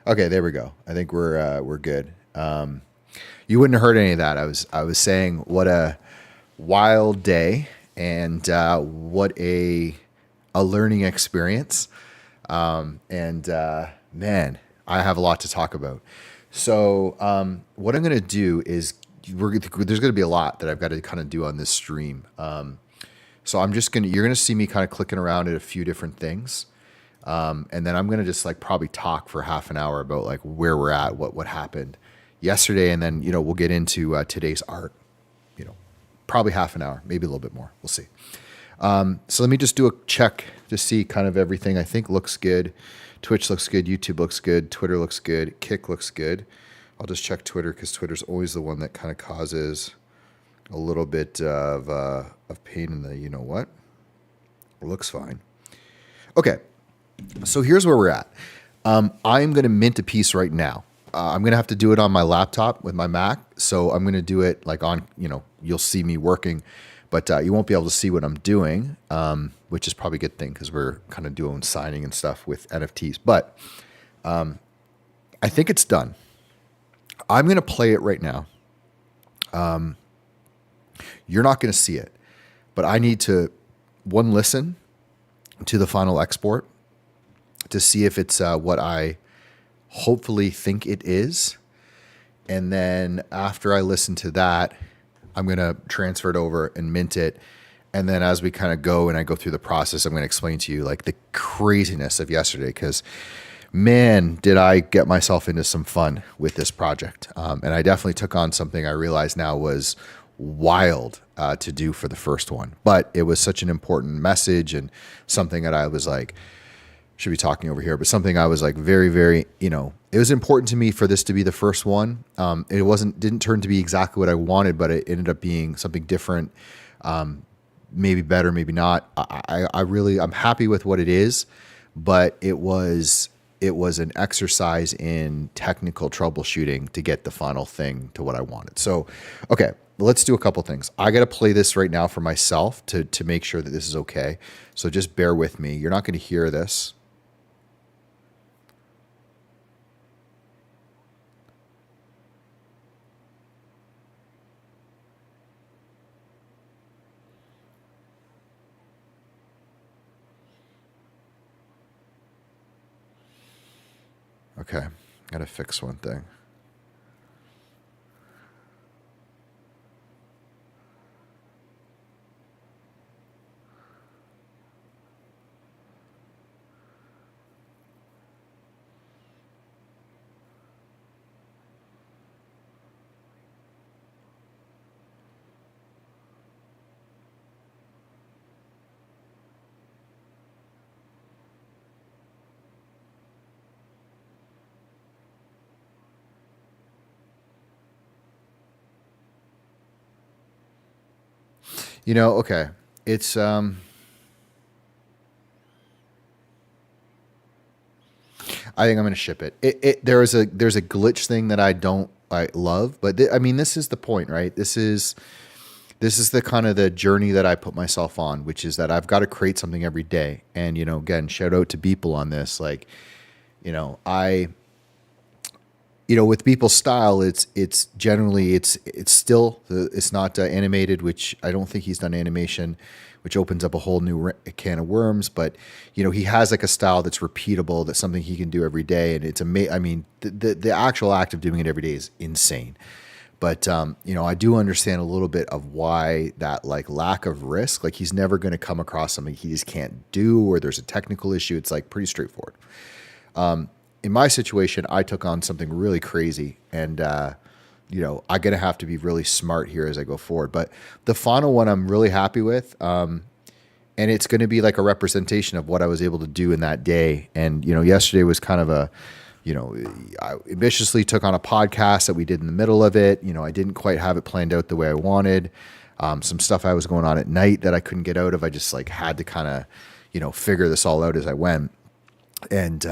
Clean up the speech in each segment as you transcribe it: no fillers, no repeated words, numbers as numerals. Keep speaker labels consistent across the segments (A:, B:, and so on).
A: Okay, there we go. I think we're good. You wouldn't have heard any of that. I was saying what a wild day and what a learning experience. And man, I have a lot to talk about. So what I'm going to do is there's going to be a lot that I've got to kind of do on this stream. So you're gonna see me kind of clicking around at a few different things. And then I'm gonna just like probably talk for half an hour about like where we're at, what happened yesterday, and then we'll get into today's art. You know, probably half an hour, maybe a little bit more. We'll see. So let me just do a check to see kind of everything. I think looks good. Twitch looks good. YouTube looks good. Twitter looks good. Kick looks good. I'll just check Twitter because Twitter's always the one that kind of causes a little bit of pain in the what. It looks fine. Okay, so here's where we're at. I'm going to mint a piece right now. I'm going to have to do it on my laptop with my Mac. So I'm going to do it like on, you'll see me working, but you won't be able to see what I'm doing, which is probably a good thing because we're kind of doing signing and stuff with NFTs. But I think it's done. I'm going to play it right now. You're not going to see it, but I need to listen to the final export to see if it's what I hopefully think it is. And then after I listen to that, I'm going to transfer it over and mint it. And then as we kind of go and I go through the process, I'm going to explain to you like the craziness of yesterday, because man, did I get myself into some fun with this project. And I definitely took on something I realize now was wild to do for the first one, but it was such an important message and something that I was like, should be talking over here, but something I was like very, very, it was important to me for this to be the first one. It didn't turn to be exactly what I wanted, but it ended up being something different. Maybe better, maybe not. I'm happy with what it is, but it was an exercise in technical troubleshooting to get the final thing to what I wanted. So, okay, let's do a couple things. I got to play this right now for myself to make sure that this is okay. So just bear with me. You're not going to hear this. Okay, got to fix one thing. Okay. It's I think I'm going to ship it. There's a glitch thing that I love, but I mean this is the point, right? This is the kind of the journey that I put myself on, which is that I've got to create something every day. And again, shout out to Beeple on this. Like, I with people's style, it's generally it's still it's not animated, which I don't think he's done animation, which opens up a whole new can of worms. But he has like a style that's repeatable, that's something he can do every day, and it's amazing. I mean, the actual act of doing it every day is insane. But I do understand a little bit of why that like lack of risk. Like he's never going to come across something he just can't do, or there's a technical issue. It's like pretty straightforward. In my situation, I took on something really crazy, and I'm gonna have to be really smart here as I go forward. But the final one, I'm really happy with, and it's going to be like a representation of what I was able to do in that day. And yesterday was kind of I ambitiously took on a podcast that we did in the middle of it. I didn't quite have it planned out the way I wanted. Some stuff I was going on at night that I couldn't get out of. I just like had to kind of figure this all out as I went, and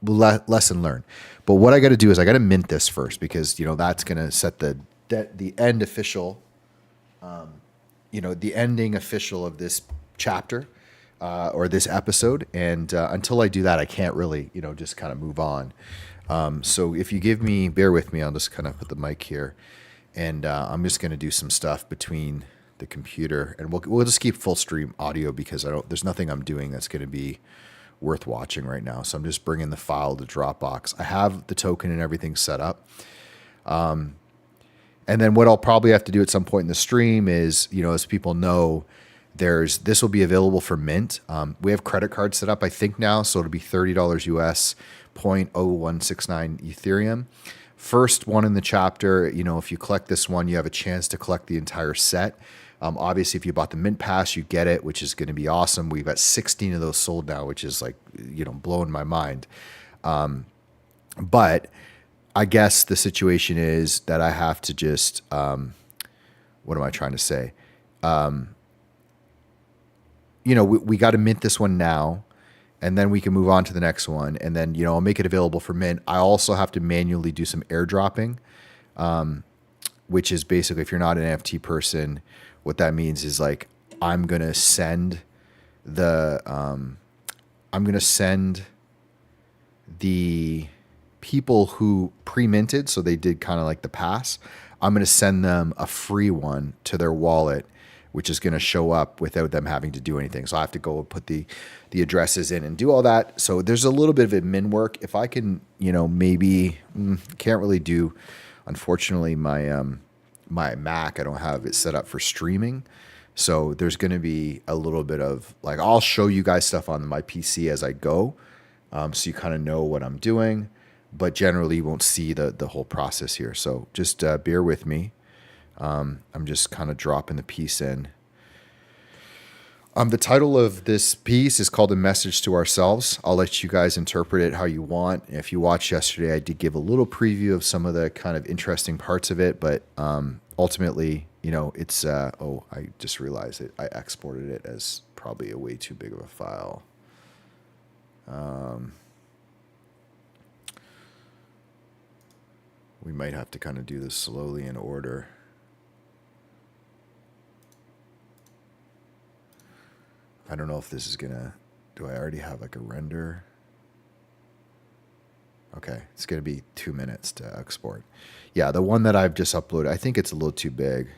A: lesson learned. But what I got to do is I got to mint this first, because that's going to set the end official, the ending official of this chapter or this episode. And until I do that, I can't really just kind of move on. So if you bear with me, I'll just kind of put the mic here, and I'm just going to do some stuff between the computer, and we'll just keep full stream audio because there's nothing I'm doing that's going to be worth watching right now. So I'm just bringing the file to Dropbox. I have the token and everything set up. And then what I'll probably have to do at some point in the stream is, as people know, this will be available for mint. We have credit cards set up, I think now, so it'll be $30 US, 0.0169 Ethereum. First one in the chapter, if you collect this one, you have a chance to collect the entire set. Obviously, if you bought the mint pass, you get it, which is going to be awesome. We've got 16 of those sold now, which is like, blowing my mind. But I guess the situation is that I have to just, what am I trying to say? We got to mint this one now, and then we can move on to the next one. And then, I'll make it available for mint. I also have to manually do some airdropping, which is basically, if you're not an NFT person, what that means is like, I'm going to send the people who pre-minted, so they did kind of like the pass, I'm going to send them a free one to their wallet, which is going to show up without them having to do anything. So I have to go and put the addresses in and do all that. So there's a little bit of admin work. If I can, maybe can't really do, unfortunately, my Mac, I don't have it set up for streaming. So there's going to be a little bit of like, I'll show you guys stuff on my PC as I go. So you kind of know what I'm doing, but generally you won't see the whole process here. So just bear with me. I'm just kind of dropping the piece in. The title of this piece is called A Message to Ourselves. I'll let you guys interpret it how you want. If you watched yesterday, I did give a little preview of some of the kind of interesting parts of it, but ultimately, it's, I just realized it. I exported it as probably a way too big of a file. We might have to kind of do this slowly in order. I don't know if this is gonna, do I already have like a render? Okay, it's gonna be 2 minutes to export. Yeah, the one that I've just uploaded, I think it's a little too big.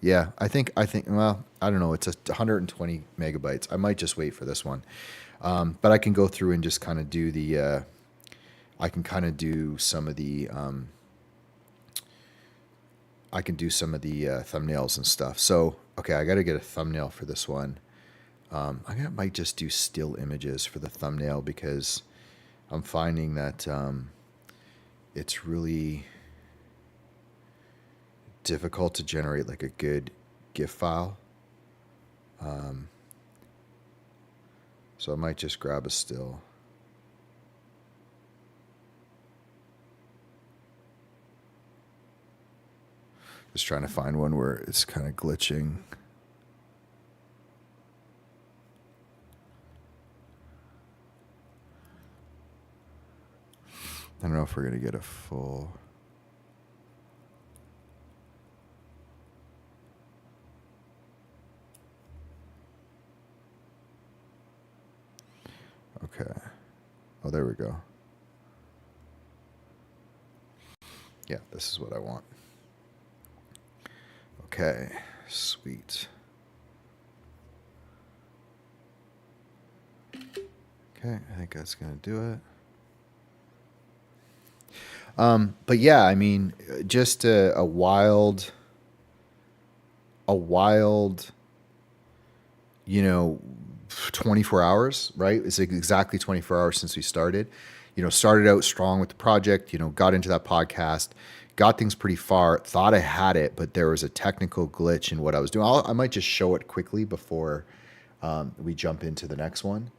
A: Yeah, I think, well, I don't know. It's 120 megabytes. I might just wait for this one. But I can go through and just kind of do I can kind of do some of the, thumbnails and stuff. So, okay, I got to get a thumbnail for this one. Might just do still images for the thumbnail because I'm finding that it's really difficult to generate like a good GIF file. So I might just grab a still. Just trying to find one where it's kind of glitching. I don't know if we're going to get a full... Okay. Oh, there we go. Yeah, this is what I want. Okay, sweet. Okay, I think that's going to do it. But yeah, I mean, just a wild, 24 hours, right? It's exactly 24 hours since we started. Started out strong with the project, got into that podcast, got things pretty far, thought I had it, but there was a technical glitch in what I was doing. I might just show it quickly before we jump into the next one.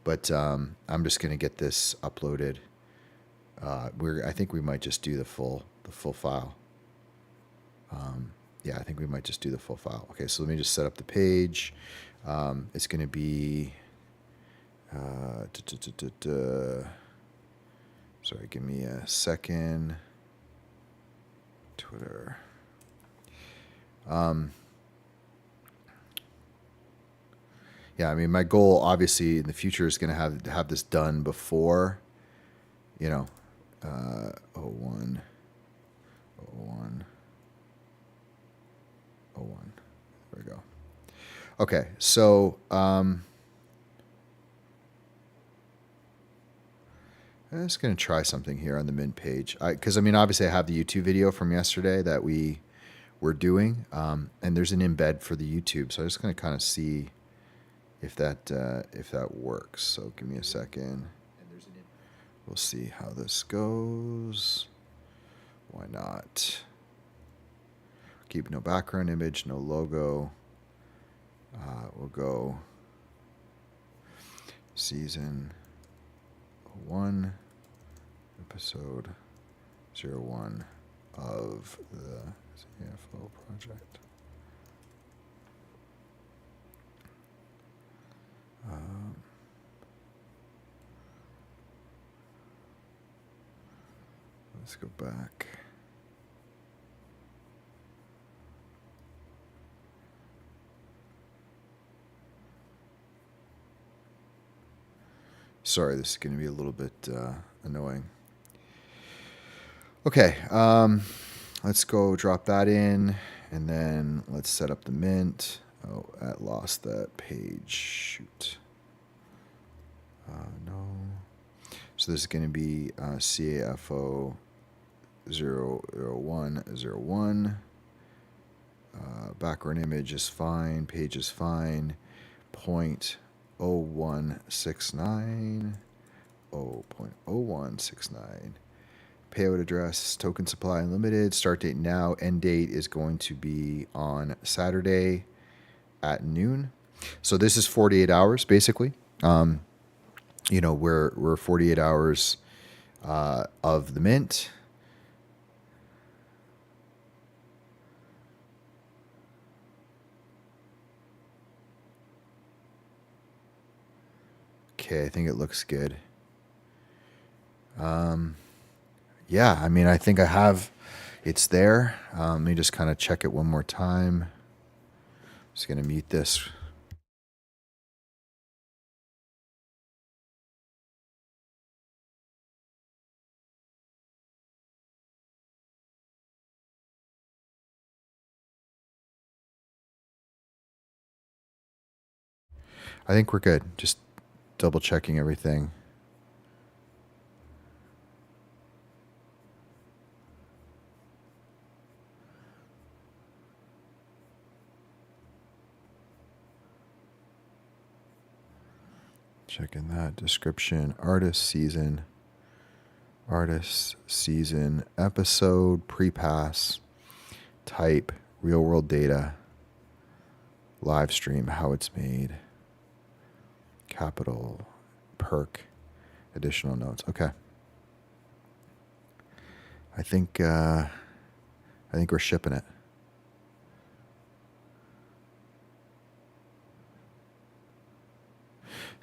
A: But I'm just going to get this uploaded. I think we might just do the full file. Yeah, I think we might just do the full file. Okay, so let me just set up the page. It's going to be, sorry, give me a second. Twitter. Yeah, I mean, my goal obviously in the future is going to have this done before, you know, oh 01, oh 01, oh 01. There we go. Okay, so I'm just going to try something here on the mint page. Because, I mean, obviously I have the YouTube video from yesterday that we were doing, and there's an embed for the YouTube. So I'm just going to kind of see if that works. So give me a second. We'll see how this goes. Why not? Keep no background image, no logo. We'll go season 1, episode 01 of the CAFO project. Let's go back. Sorry, this is going to be a little bit annoying. Okay, let's go drop that in, and then let's set up the mint. Oh, I lost that page. Shoot. No. So this is going to be CAFO 00101. Background image is fine. Page is fine. 0.0169. 0.0169. Payout address, token supply unlimited. Start date now. End date is going to be on Saturday at noon. So this is 48 hours, basically. We're 48 hours of the mint. Okay, I think it looks good. Yeah, I mean, I think it's there. Let me just kind of check it one more time. Just going to mute this. I think we're good. Just double checking everything. Checking that description, artist season, episode, pre-pass, type, real world data, live stream, how it's made, capital, perk, additional notes. Okay. I think we're shipping it.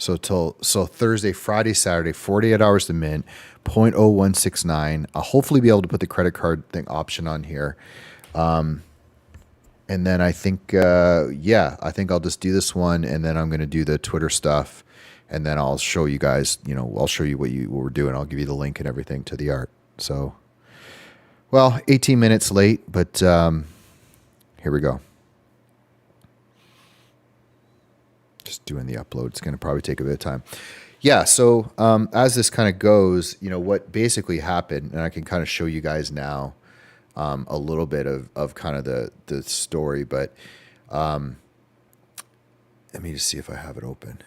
A: So Thursday, Friday, Saturday, 48 hours to mint, 0.0169. I'll hopefully be able to put the credit card thing option on here. And then I think, I think I'll just do this one, and then I'm going to do the Twitter stuff, and then I'll show you guys, I'll show you what we're doing. I'll give you the link and everything to the art. So, 18 minutes late, but here we go. Just doing the upload. It's going to probably take a bit of time. Yeah. So as this kind of goes, what basically happened, and I can kind of show you guys now a little bit of kind of the story, but let me just see if I have it open.